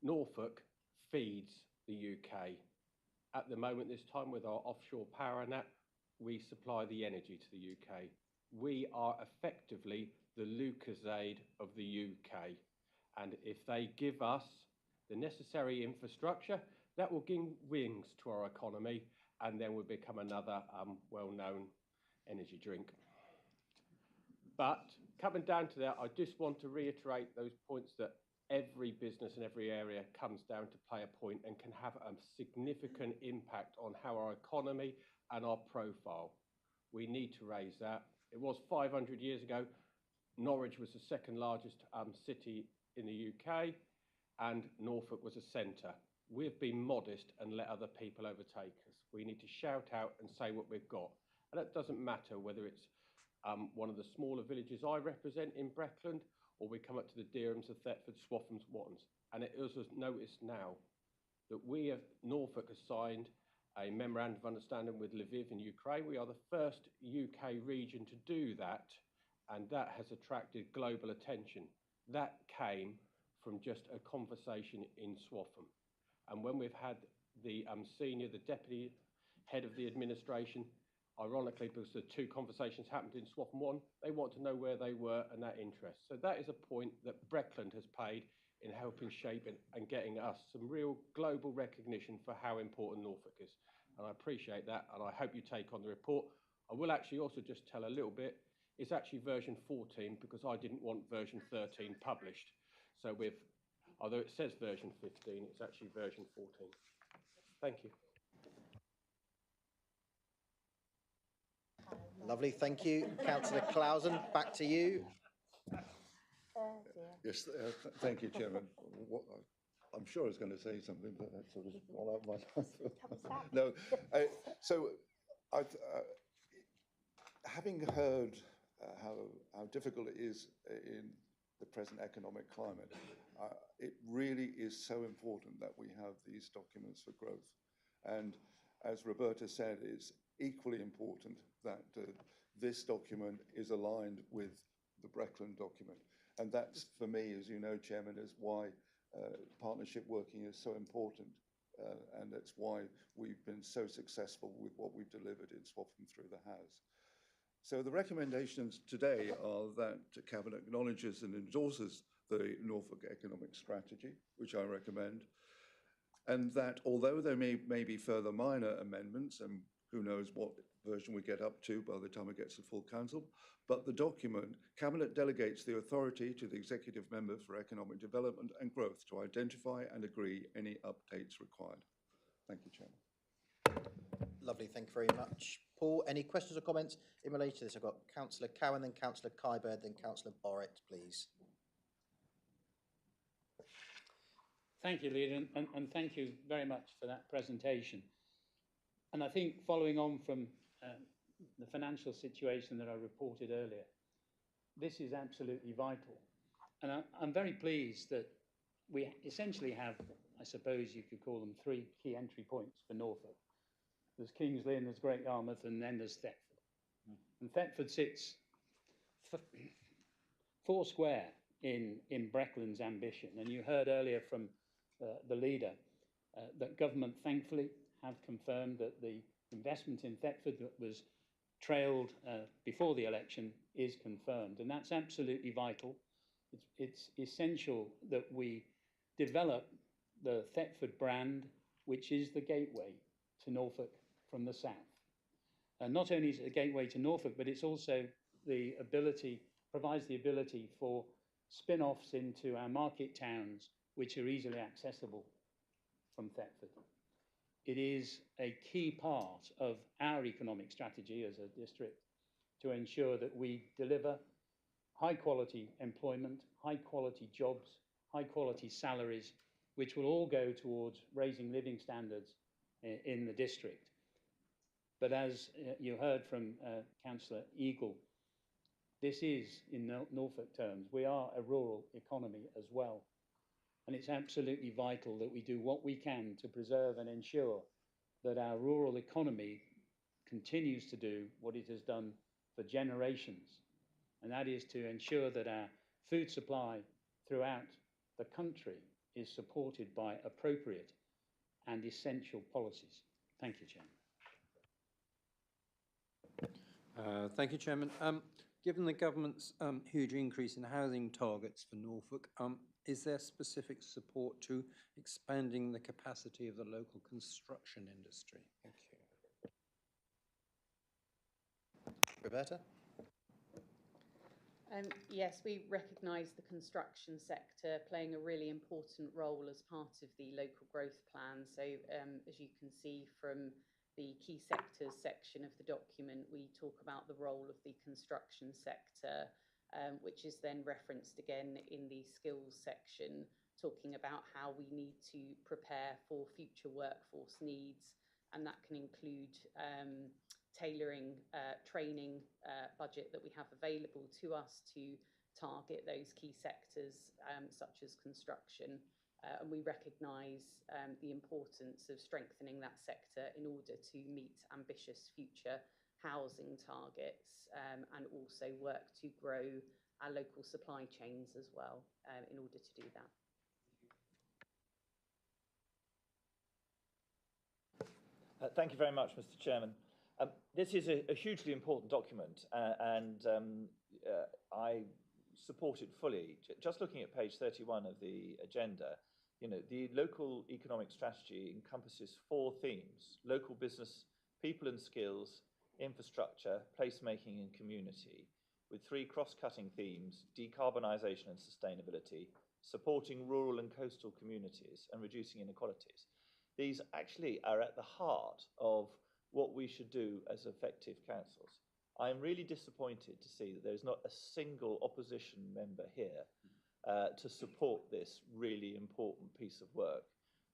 G: Norfolk feeds the UK. At the moment this time, with our offshore power and that, we supply the energy to the UK. We are effectively the Lucasade of the UK.
M: And if they give us the necessary infrastructure, that will give wings to our economy, and then we'll become another well-known energy drink. But coming down to that, I just want to reiterate those points that every business in every area comes down to play a point and can have a significant impact on how our economy and our profile. We need to raise that. It was 500 years ago. Norwich was the second largest city in the UK, and Norfolk was a centre. We've been modest and let other people overtake us. We need to shout out and say what we've got. And it doesn't matter whether it's one of the smaller villages I represent in Breckland, or we come up to the Derhams, the Thetfords, Swaffhams, Wattons. And it is noticed now that we have, Norfolk has signed a memorandum of understanding with Lviv in Ukraine. We are the first UK region to do that, and that has attracted global attention. That came from just a conversation in Swaffham. And when we've had the the deputy head of the administration, ironically, because the two conversations happened in Swaffham 1, they want to know where they were and that interest. So that is a point that Breckland has paid in helping shape and getting us some real global recognition for how important Norfolk is. And I appreciate that, and I hope you take on the report. I will actually also just tell a little bit. It's actually version 14 because I didn't want version 13 published. So although it says version 15, it's actually version 14. Thank you.
A: Lovely, thank you. Councillor Clausen, back to you.
K: Yes, thank you, Chairman. I'm sure I was going to say something, but that's sort of all out my mouth. No, so having heard how difficult it is in the present economic climate, it really is so important that we have these documents for growth. And as Roberta said, it's equally important that this document is aligned with the Breckland document. And that's, for me, as you know, Chairman, is why partnership working is so important. And that's why we've been so successful with what we've delivered in Swaffham through the House. So the recommendations today are that Cabinet acknowledges and endorses the Norfolk Economic Strategy, which I recommend, and that although there may be further minor amendments, and who knows what version we get up to by the time it gets to full council, but the document, Cabinet delegates the authority to the Executive Member for Economic Development and Growth to identify and agree any updates required. Thank you, Chairman.
A: Lovely, thank you very much. Paul, any questions or comments in relation to this? I've got Councillor Cowan, then Councillor Kyburd, then Councillor Borrett, please.
F: Thank you, Leader, and thank you very much for that presentation. And I think following on from the financial situation that I reported earlier, this is absolutely vital. And I'm very pleased that we essentially have, I suppose you could call them, three key entry points for Norfolk. There's Kings Lynn, there's Great Yarmouth, and then there's Thetford. And Thetford sits four square in Breckland's ambition. And you heard earlier from the leader that government, thankfully, have confirmed that the investment in Thetford that was trailed before the election is confirmed. And that's absolutely vital. It's essential that we develop the Thetford brand, which is the gateway to Norfolk from the south. And not only is it a gateway to Norfolk, but it's also provides the ability for spin-offs into our market towns, which are easily accessible from Thetford. It is a key part of our economic strategy as a district to ensure that we deliver high-quality employment, high-quality jobs, high-quality salaries, which will all go towards raising living standards in the district. But as you heard from Councillor Eagle, this is, in Norfolk terms, we are a rural economy as well. And it's absolutely vital that we do what we can to preserve and ensure that our rural economy continues to do what it has done for generations. And that is to ensure that our food supply throughout the country is supported by appropriate and essential policies. Thank you, Chairman.
G: Thank you, Chairman. Given the government's huge increase in housing targets for Norfolk, is there specific support to expanding the capacity of the local construction industry? Thank you.
A: Roberta?
L: Yes, we recognise the construction sector playing a really important role as part of the local growth plan. So as you can see from the key sectors section of the document, we talk about the role of the construction sector, which is then referenced again in the skills section, talking about how we need to prepare for future workforce needs. And that can include tailoring training budget that we have available to us to target those key sectors such as construction. And we recognise the importance of strengthening that sector in order to meet ambitious future housing targets and also work to grow our local supply chains as well in order to do that.
I: Thank you very much, Mr. Chairman. This is a hugely important document, and I support it fully. Just looking at page 31 of the agenda, you know, the local economic strategy encompasses 4 themes: local business, people and skills, infrastructure, placemaking and community, with 3 cross-cutting themes: decarbonisation and sustainability, supporting rural and coastal communities, and reducing inequalities. These actually are at the heart of what we should do as effective councils. I am really disappointed to see that there is not a single opposition member here to support this really important piece of work,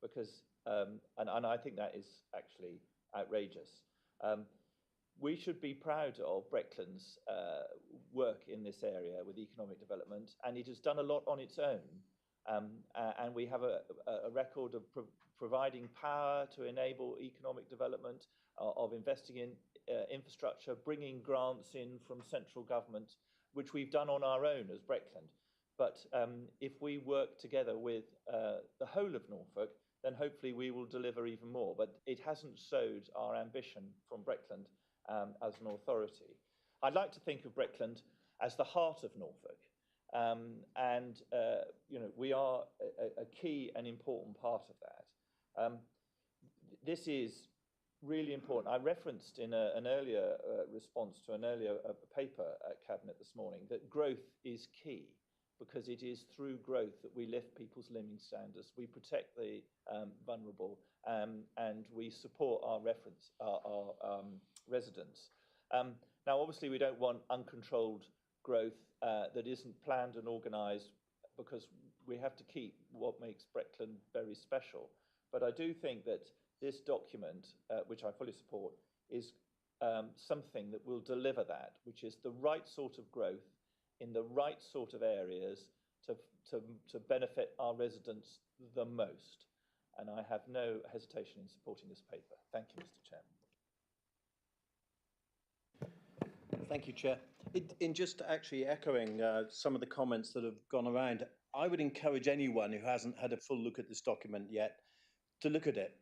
I: because, and I think that is actually outrageous. We should be proud of Breckland's work in this area with economic development, and it has done a lot on its own. And we have a record of providing power to enable economic development, of investing in infrastructure, bringing grants in from central government, which we've done on our own as Breckland. But if we work together with the whole of Norfolk, then hopefully we will deliver even more. But it hasn't sowed our ambition from Breckland as an authority. I'd like to think of Breckland as the heart of Norfolk. You know, we are a key and important part of that. This is really important. I referenced in an earlier response to an earlier paper at Cabinet this morning that growth is key, because it is through growth that we lift people's living standards, we protect the vulnerable, and we support our residents. Now, obviously, we don't want uncontrolled growth that isn't planned and organised, because we have to keep what makes Breckland very special. But I do think that this document, which I fully support, is something that will deliver that, which is the right sort of growth in the right sort of areas to benefit our residents the most. And I have no hesitation in supporting this paper. Thank you, Mr. Chairman.
D: Thank you, Chair. In just actually echoing some of the comments that have gone around, I would encourage anyone who hasn't had a full look at this document yet to look at it.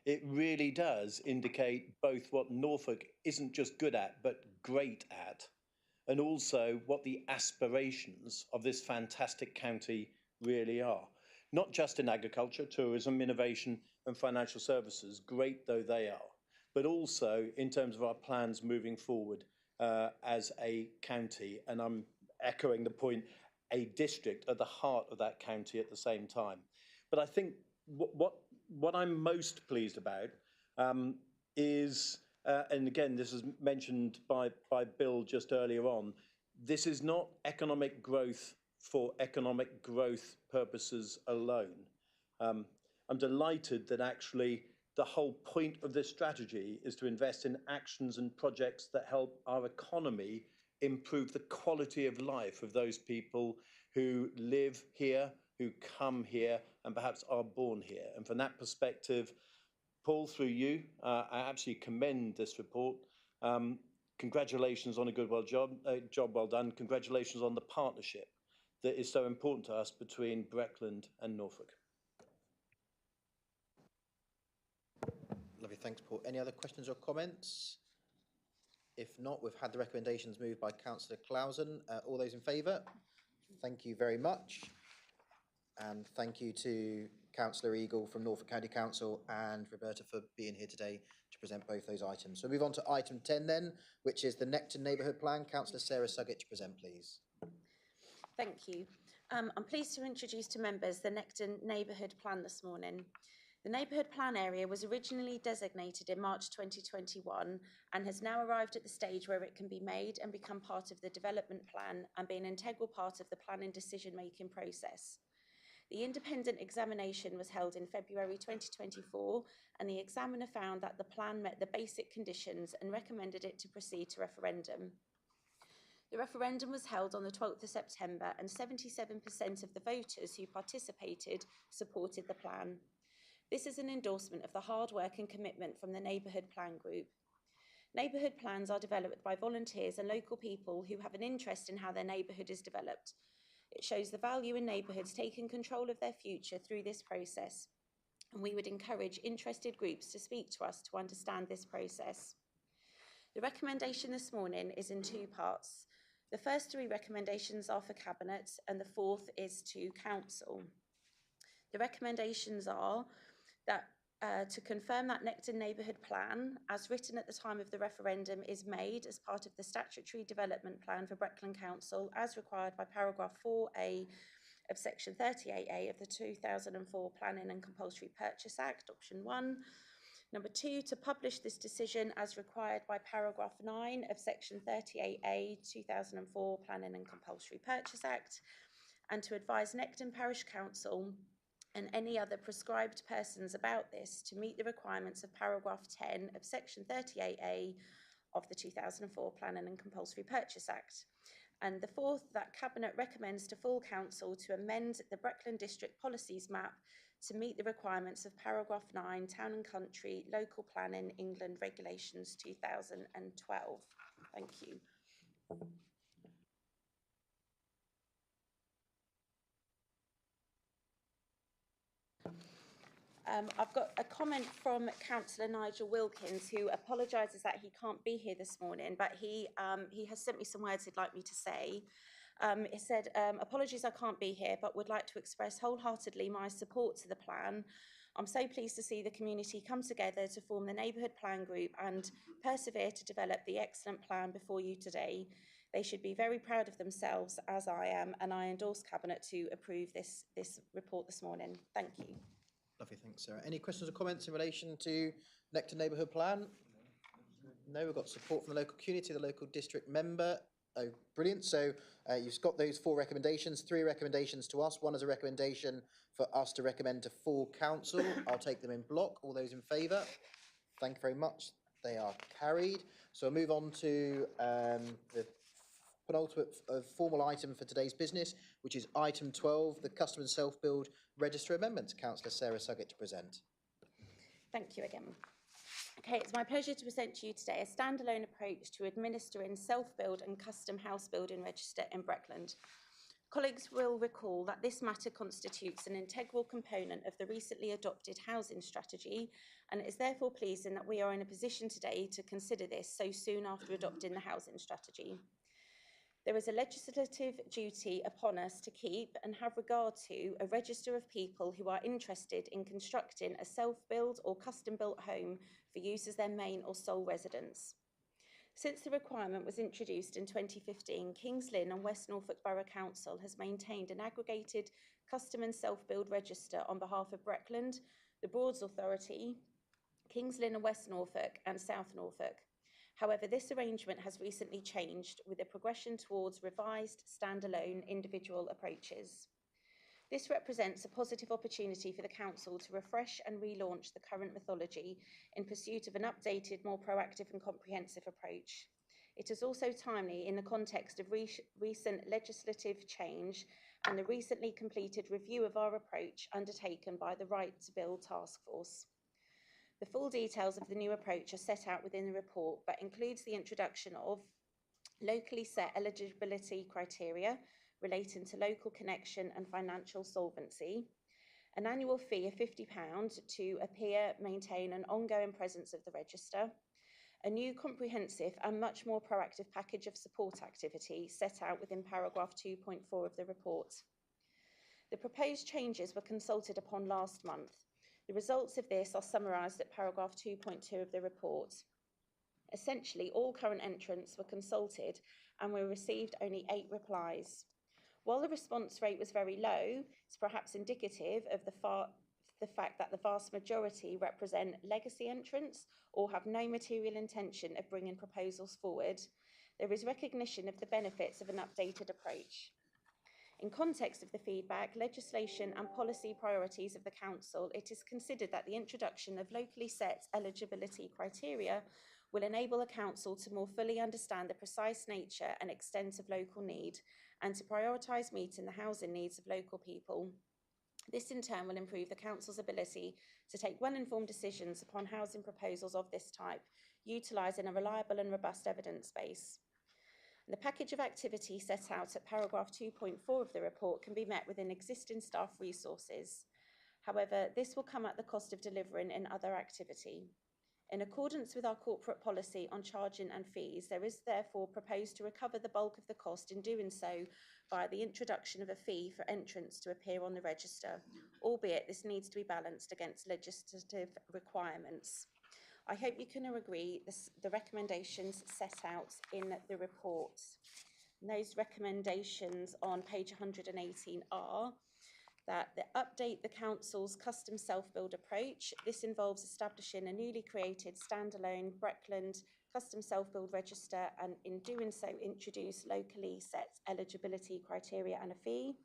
D: It really does indicate both what Norfolk isn't just good at, but great at, and also what the aspirations of this fantastic county really are. Not just in agriculture, tourism, innovation and financial services, great though they are, but also in terms of our plans moving forward as a county. And I'm echoing the point, a district at the heart of that county at the same time. But I think what I'm most pleased about is, and again, this is mentioned by Bill just earlier on, this is not economic growth for economic growth purposes alone. I'm delighted that actually the whole point of this strategy is to invest in actions and projects that help our economy improve the quality of life of those people who live here, who come here, and perhaps are born here. And from that perspective, Paul, through you, I absolutely commend this report. Congratulations on a good job well done. Congratulations on the partnership that is so important to us between Breckland and Norfolk.
A: Lovely, thanks, Paul. Any other questions or comments? If not, we've had the recommendations moved by Councillor Clausen. All those in favour? Thank you very much. And thank you to Councillor Eagle from Norfolk County Council and Roberta for being here today to present both those items. So move on to item 10 then, which is the Necton Neighbourhood Plan. Councillor Sarah Suggett to present, please.
C: Thank you. I'm pleased to introduce to members the Necton Neighbourhood Plan this morning. The Neighbourhood Plan area was originally designated in March 2021 and has now arrived at the stage where it can be made and become part of the development plan and be an integral part of the planning decision-making process. The independent examination was held in February 2024 and the examiner found that the plan met the basic conditions and recommended it to proceed to referendum. The referendum was held on the 12th of September and 77% of the voters who participated supported the plan. This is an endorsement of the hard work and commitment from the Neighbourhood Plan Group. Neighbourhood plans are developed by volunteers and local people who have an interest in how their neighbourhood is developed. It shows the value in neighbourhoods taking control of their future through this process. And we would encourage interested groups to speak to us to understand this process. The recommendation this morning is in two parts. The first three recommendations are for Cabinet and the fourth is to Council. The recommendations are that to confirm that Necton Neighbourhood Plan, as written at the time of the referendum, is made as part of the statutory development plan for Breckland Council, as required by paragraph 4A of section 38A of the 2004 Planning and Compulsory Purchase Act, option 1. Number 2, to publish this decision as required by paragraph 9 of section 38A 2004 Planning and Compulsory Purchase Act, and to advise Necton Parish Council and any other prescribed persons about this to meet the requirements of paragraph 10 of section 38A of the 2004 Planning and Compulsory Purchase Act. And the fourth, that Cabinet recommends to full council to amend the Breckland District Policies Map to meet the requirements of paragraph 9 Town and Country Local Planning England Regulations 2012. Thank you. I've got a comment from Councillor Nigel Wilkins, who apologises that he can't be here this morning, but he has sent me some words he'd like me to say. He said, apologies I can't be here, but would like to express wholeheartedly my support to the plan. I'm so pleased to see the community come together to form the Neighbourhood Plan Group and persevere to develop the excellent plan before you today. They should be very proud of themselves, as I am, and I endorse Cabinet to approve this report this morning. Thank you.
A: Lovely, thanks, Sarah. Any questions or comments in relation to Necton Neighbourhood Plan? No, we've got support from the local community, the local district member. Oh, brilliant. So you've got those 4 recommendations, 3 recommendations to us. 1 is a recommendation for us to recommend to full council. I'll take them in block. All those in favour? Thank you very much. They are carried. So we'll move on to the penultimate formal item for today's business, which is item 12, the Custom and Self-Build Register Amendments. Councillor Sarah Suggett to present.
C: Thank you again. Okay, it's my pleasure to present to you today a standalone approach to administering self-build and custom house building register in Breckland. Colleagues will recall that this matter constitutes an integral component of the recently adopted housing strategy, and it is therefore pleasing that we are in a position today to consider this so soon after adopting the housing strategy. There is a legislative duty upon us to keep and have regard to a register of people who are interested in constructing a self-build or custom-built home for use as their main or sole residence. Since the requirement was introduced in 2015, Kings Lynn and West Norfolk Borough Council has maintained an aggregated custom and self-build register on behalf of Breckland, the Broads Authority, Kings Lynn and West Norfolk and South Norfolk. However, this arrangement has recently changed with a progression towards revised standalone individual approaches. This represents a positive opportunity for the Council to refresh and relaunch the current methodology in pursuit of an updated, more proactive and comprehensive approach. It is also timely in the context of recent legislative change and the recently completed review of our approach undertaken by the Right to Build Task Force. The full details of the new approach are set out within the report, but includes the introduction of locally set eligibility criteria relating to local connection and financial solvency, an annual fee of £50 to appear, maintain an ongoing presence of the register, a new comprehensive and much more proactive package of support activity set out within paragraph 2.4 of the report. The proposed changes were consulted upon last month. The results of this are summarised at paragraph 2.2 of the report. Essentially, all current entrants were consulted and we received only 8 replies. While the response rate was very low, it's perhaps indicative of the fact that the vast majority represent legacy entrants or have no material intention of bringing proposals forward. There is recognition of the benefits of an updated approach. In context of the feedback, legislation and policy priorities of the Council, it is considered that the introduction of locally set eligibility criteria will enable the Council to more fully understand the precise nature and extent of local need and to prioritise meeting the housing needs of local people. This in turn will improve the Council's ability to take well-informed decisions upon housing proposals of this type, utilising a reliable and robust evidence base. The package of activity set out at paragraph 2.4 of the report can be met within existing staff resources. However, this will come at the cost of delivering in other activity. In accordance with our corporate policy on charging and fees, there is therefore proposed to recover the bulk of the cost in doing so via the introduction of a fee for entrants to appear on the register, albeit this needs to be balanced against legislative requirements. I hope you can agree the recommendations set out in the report. And those recommendations on page 118 are that update the Council's custom self-build approach. This involves establishing a newly created standalone Breckland custom self-build register and in doing so introduce locally set eligibility criteria and a fee.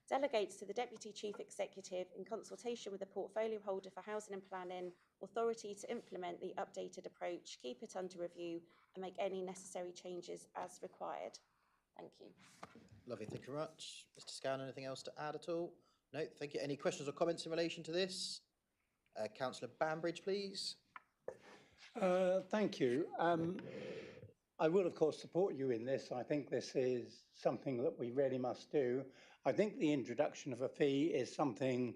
C: Delegates to the Deputy Chief Executive in consultation with the portfolio holder for housing and planning authority to implement the updated approach, keep it under review and make any necessary changes as required. Thank you.
A: Lovely, thank you very much. Mr. Scown, anything else to add at all? No, thank you. Any questions or comments in relation to this? Councillor Bambridge, please.
N: Thank you. I will, of course, support you in this. I think this is something that we really must do. I think the introduction of a fee is something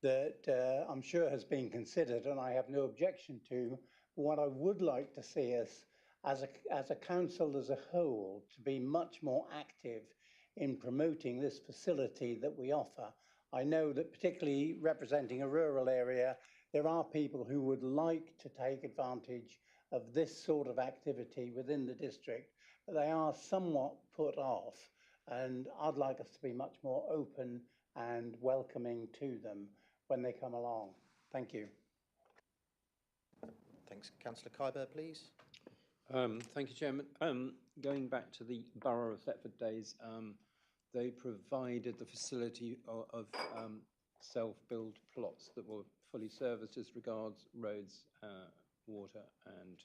N: that I'm sure has been considered and I have no objection to. What I would like to see us as a council as a whole to be much more active in promoting this facility that we offer. I know that particularly representing a rural area, there are people who would like to take advantage of this sort of activity within the district, but they are somewhat put off. And I'd like us to be much more open and welcoming to them when they come along. Thank you.
A: Thanks. Councillor Khyber, please.
G: Thank you, Chairman. Going back to the Borough of Thetford days, they provided the facility of self-build plots that were fully serviced as regards roads, water and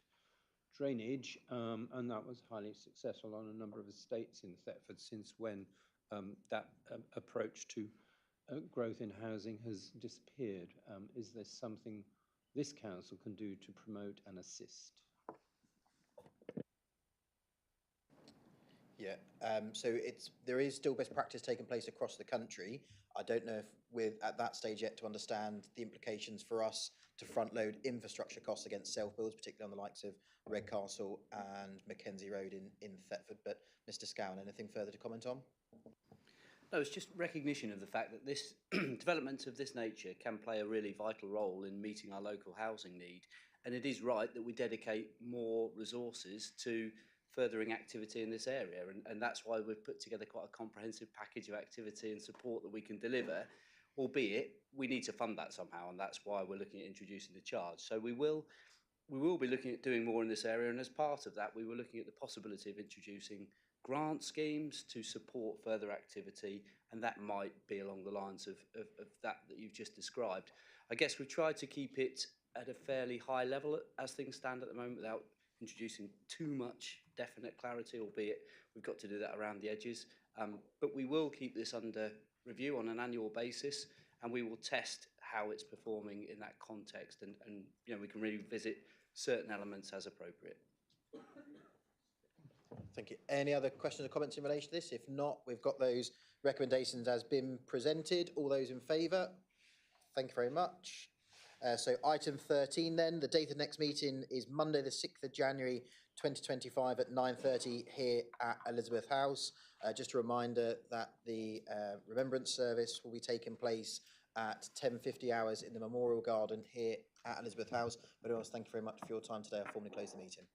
G: drainage, and that was highly successful on a number of estates in Thetford since when that approach to growth in housing has disappeared. Is this something this council can do to promote and assist?
A: Yeah, so there is still best practice taking place across the country. I don't know if we're at that stage yet to understand the implications for us to front load infrastructure costs against self-builds, particularly on the likes of Redcastle and Mackenzie Road in Thetford. But Mr. Scown, anything further to comment on?
O: No, it's just recognition of the fact that this developments of this nature can play a really vital role in meeting our local housing need. And it is right that we dedicate more resources to furthering activity in this area. And that's why we've put together quite a comprehensive package of activity and support that we can deliver, albeit we need to fund that somehow. And that's why we're looking at introducing the charge. So we will be looking at doing more in this area. And as part of that, we were looking at the possibility of introducing grant schemes to support further activity, and that might be along the lines of that you've just described. I guess we've tried to keep it at a fairly high level as things stand at the moment without introducing too much definite clarity, albeit we've got to do that around the edges. But we will keep this under review on an annual basis, and we will test how it's performing in that context, and you know, we can revisit certain elements as appropriate.
A: Thank you. Any other questions or comments in relation to this? If not, we've got those recommendations as been presented. All those in favour? Thank you very much. So item 13 then, the date of the next meeting is Monday the 6th of January 2025 at 9:30 here at Elizabeth House. Just a reminder that the Remembrance Service will be taking place at 10:50 hours in the Memorial Garden here at Elizabeth House. But else, thank you very much for your time today. I formally close the meeting.